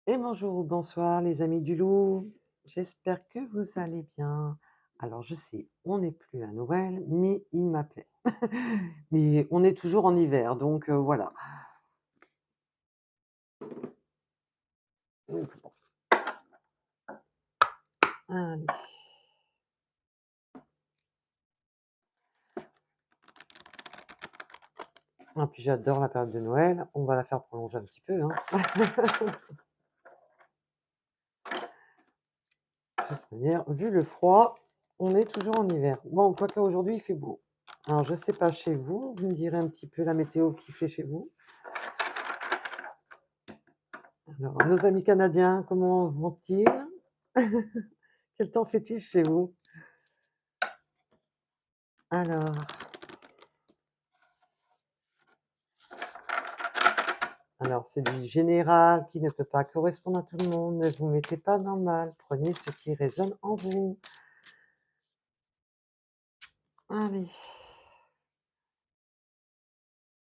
Et bonjour ou bonsoir les amis du loup, j'espère que vous allez bien. Alors je sais, on n'est plus à Noël, mais il m'appelait. Mais on est toujours en hiver, donc voilà. Donc bon, allez. Ah, puis j'adore la période de Noël, on va la faire prolonger un petit peu, hein. De toute manière, vu le froid, on est toujours en hiver. Bon, quoique aujourd'hui il fait beau. Alors je sais pas chez vous, vous me direz un petit peu la météo qu'il fait chez vous. Alors nos amis canadiens, comment vont-ils? Quel temps fait-il chez vous? Alors, c'est du général qui ne peut pas correspondre à tout le monde. Ne vous mettez pas dans le mal. Prenez ce qui résonne en vous. Allez,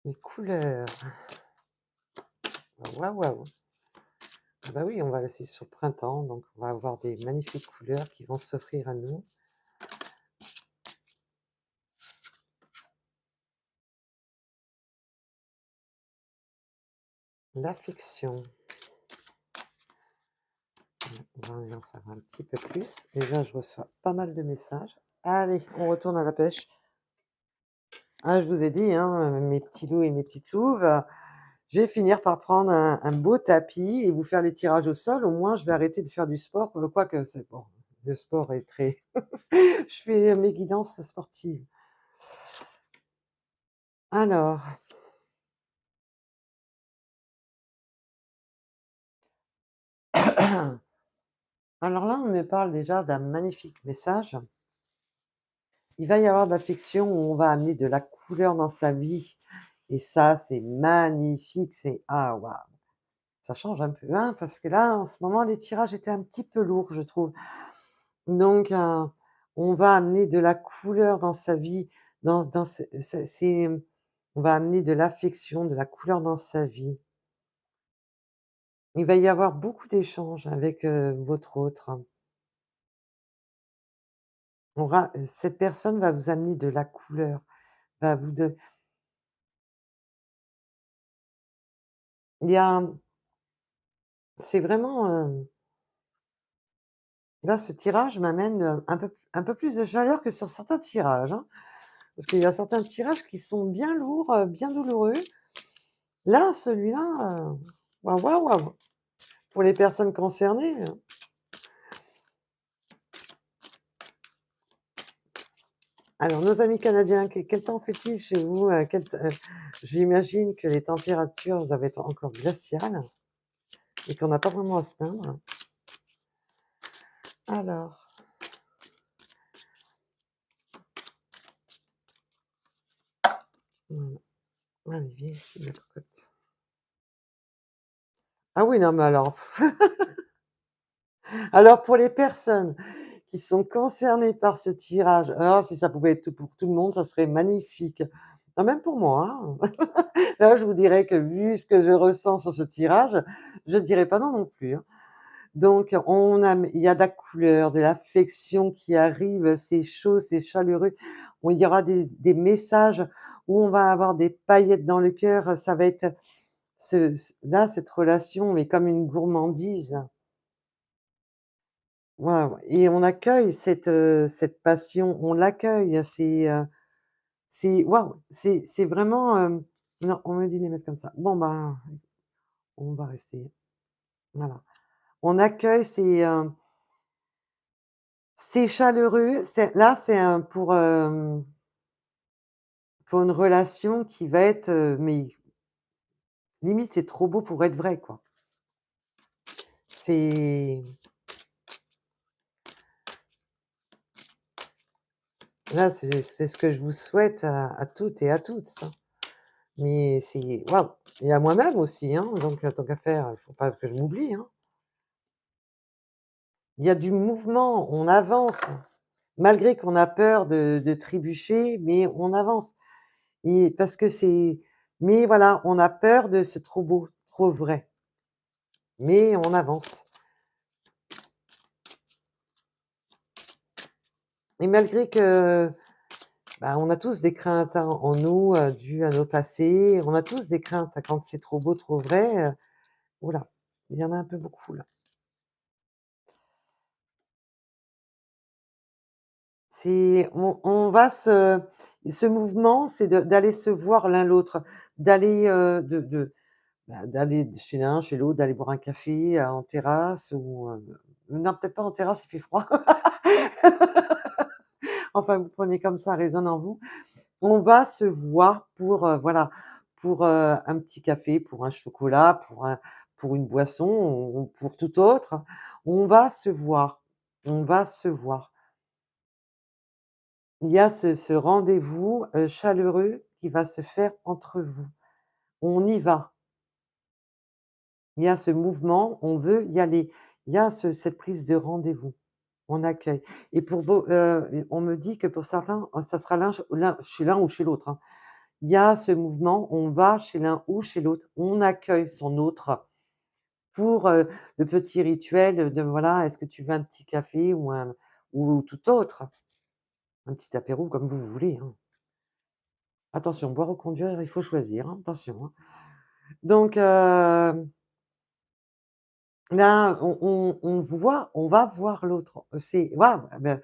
les couleurs. Waouh, waouh. Ah bah oui, on va laisser sur le printemps, donc on va avoir des magnifiques couleurs qui vont s'offrir à nous. L'affection. On va en savoir un petit peu plus. Déjà, je reçois pas mal de messages. Allez, on retourne à la pêche. Ah, je vous ai dit, hein, mes petits loups et mes petites louves, je vais finir par prendre un beau tapis et vous faire les tirages au sol. Au moins, je vais arrêter de faire du sport, quoique c'est bon, le sport est très je fais mes guidances sportives. Alors, alors là, on me parle déjà d'un magnifique message. Il va y avoir de l'affection où on va amener de la couleur dans sa vie et ça, c'est magnifique, c'est ah waouh! Ça change un peu, hein, parce que là, en ce moment, les tirages étaient un petit peu lourds, je trouve. Donc, on va amener de la couleur dans sa vie, dans on va amener de l'affection, de la couleur dans sa vie. Il va y avoir beaucoup d'échanges avec, votre autre. Cette personne va vous amener de la couleur, va vous de il y a c'est vraiment, là, ce tirage m'amène, un peu plus de chaleur que sur certains tirages, hein. Parce qu'il y a certains tirages qui sont bien lourds, bien douloureux. Là, celui-là, waouh, waouh, waouh! Pour les personnes concernées, alors nos amis canadiens, quel temps fait-il chez vous? J'imagine que les températures doivent être encore glaciales et qu'on n'a pas vraiment à se plaindre. Alors, voilà. Allez, viens ici ma cocotte. Ah oui, non mais alors alors pour les personnes qui sont concernées par ce tirage, alors si ça pouvait être pour tout le monde, ça serait magnifique. Ah même pour moi, hein. Là, je vous dirais que vu ce que je ressens sur ce tirage, je dirais pas non, non plus, hein. Donc il y a de la couleur, de l'affection qui arrive, c'est chaud, c'est chaleureux. Où il y aura des messages où on va avoir des paillettes dans le cœur, ça va être là, cette relation est comme une gourmandise. Waouh et on accueille cette passion, on l'accueille, c'est waouh, c'est vraiment, non, on me dit de les mettre comme ça. Bon, ben, on va rester voilà. On accueille, c'est chaleureux, c'est un pour une relation qui va être, mais limite, c'est trop beau pour être vrai, quoi. C'est là, c'est ce que je vous souhaite à toutes et à toutes, hein. Mais c'est waouh et à moi-même aussi, hein, donc tant qu'à faire, il faut pas que je m'oublie, hein. Il y a du mouvement, on avance, malgré qu'on a peur de trébucher, mais on avance et parce que c'est mais voilà, on a peur de ce trop beau, trop vrai. mais on avance et malgré que, bah, on a tous des craintes, hein, en nous, dues à nos passés. On a tous des craintes, hein, quand c'est trop beau, trop vrai, ouh là, il y en a un peu beaucoup là. C'est on va ce mouvement, c'est d'aller se voir l'un l'autre, d'aller, d'aller chez l'un, chez l'autre, d'aller boire un café, en terrasse ou, non peut-être pas en terrasse, il fait froid. Enfin, vous prenez comme ça résonne en vous. On va se voir pour, voilà, pour, un petit café, pour un chocolat, pour une boisson ou pour tout autre. On va se voir, on va se voir. Il y a ce rendez-vous, chaleureux qui va se faire entre vous. On y va. Il y a ce mouvement, on veut y aller. Il y a cette prise de rendez-vous. On accueille et on me dit que pour certains, ça sera chez l'un ou chez l'autre, hein. Il y a ce mouvement, on va chez l'un ou chez l'autre, on accueille son autre pour, le petit rituel de voilà: «Est-ce que tu veux un petit café ou tout autre?» Un petit apéro comme vous voulez, hein. Attention, boire ou conduire, il faut choisir, hein, attention, hein. Donc là, on va voir l'autre. C'est waouh, bah,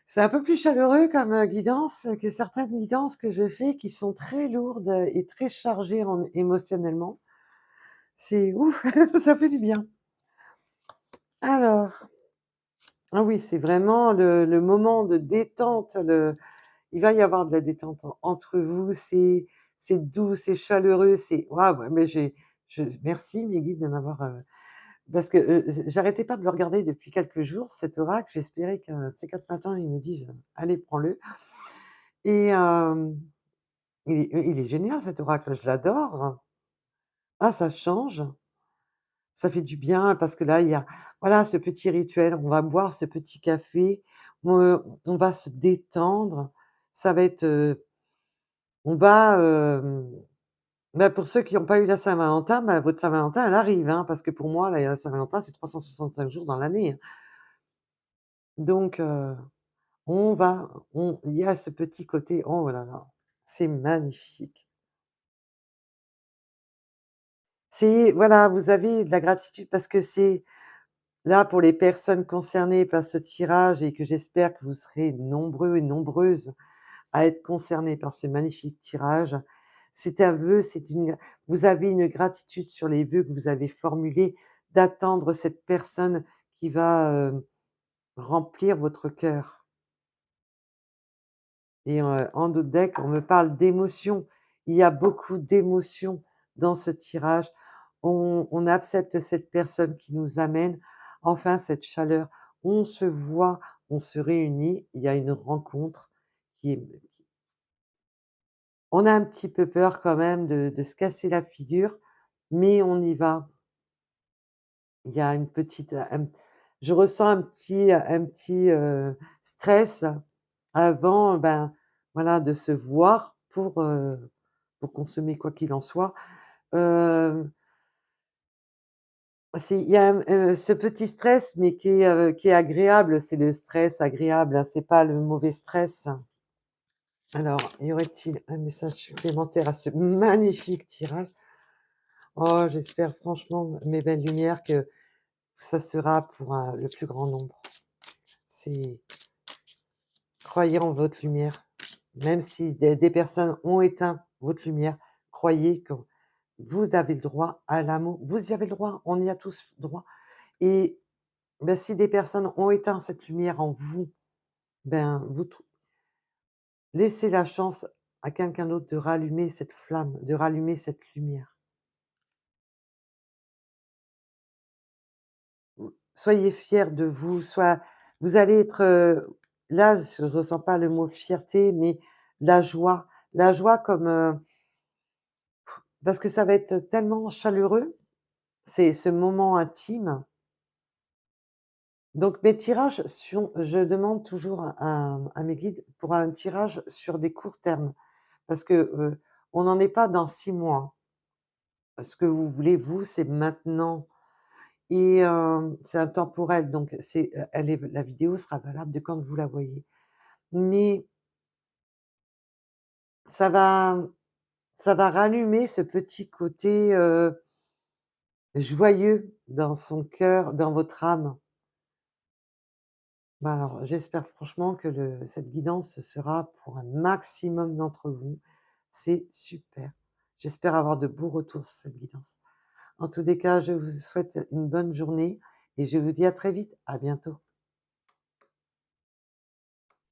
c'est un peu plus chaleureux comme, guidance que certaines guidances que je fais qui sont très lourdes et très chargées en émotionnellement. C'est ouf, ça fait du bien. Alors, ah oui, c'est vraiment le moment de détente, il va y avoir de la détente entre vous, c'est doux, c'est chaleureux, c'est waouh, ouais, mais merci mes guides de m'avoir, parce que, j'arrêtais pas de le regarder depuis quelques jours, cet oracle. J'espérais qu'un de ces 4 matins, ils me disent: «Allez, prends-le» et il est génial cet oracle, je l'adore. Ah, ça change, ça fait du bien parce que là, il y a voilà ce petit rituel, on va boire ce petit café, on va se détendre, ça va être, on va, bah, pour ceux qui n'ont pas eu la Saint-Valentin, bah, votre Saint-Valentin, elle arrive, hein, parce que pour moi, la Saint-Valentin, c'est 365 jours dans l'année, hein. Donc il y a ce petit côté, oh là là, c'est magnifique. C'est voilà, vous avez de la gratitude parce que c'est là, pour les personnes concernées par ce tirage et que j'espère que vous serez nombreux et nombreuses à être concernés par ce magnifique tirage. C'est un vœu, vous avez une gratitude sur les vœux que vous avez formulés, d'attendre cette personne qui va, remplir votre cœur et en d'autres decks, on me parle d'émotions. Il y a beaucoup d'émotions dans ce tirage. On accepte cette personne qui nous amène, enfin cette chaleur. On se voit, on se réunit, il y a une rencontre qui est on a un petit peu peur quand même de se casser la figure, mais on y va. Il y a une petite, je ressens un petit, stress avant, ben, voilà, de se voir pour consommer quoi qu'il en soit. Hem, il y a ce petit stress, mais qui est agréable, c'est le stress agréable, hein, c'est pas le mauvais stress. Alors, y aurait-il un message supplémentaire à ce magnifique tirage? Oh, j'espère franchement, mes belles lumières, que ça sera pour, le plus grand nombre. C'est croyez en votre lumière, même si des personnes ont éteint votre lumière, croyez que vous avez le droit à l'amour. Vous y avez le droit, on y a tous droit et ben, si des personnes ont éteint cette lumière en vous, ben, vous trou laissez la chance à quelqu'un d'autre de rallumer cette flamme, de rallumer cette lumière. Soyez fiers de vous, vous allez être, là, je ne ressens pas le mot fierté, mais la joie comme, parce que ça va être tellement chaleureux, c'est ce moment intime. Donc mes tirages je demande toujours à mes guides pour un tirage sur des courts termes parce que, on n'en est pas dans 6 mois. Ce que vous voulez, vous, c'est maintenant. et c'est intemporel donc elle est la vidéo sera valable de quand vous la voyez. Mais ça va ça va rallumer ce petit côté, joyeux dans son cœur, dans votre âme. Bah, alors j'espère franchement que cette guidance sera pour un maximum d'entre vous. C'est super. J'espère avoir de beaux retours sur cette guidance. En tous les cas, je vous souhaite une bonne journée et je vous dis à très vite. À bientôt.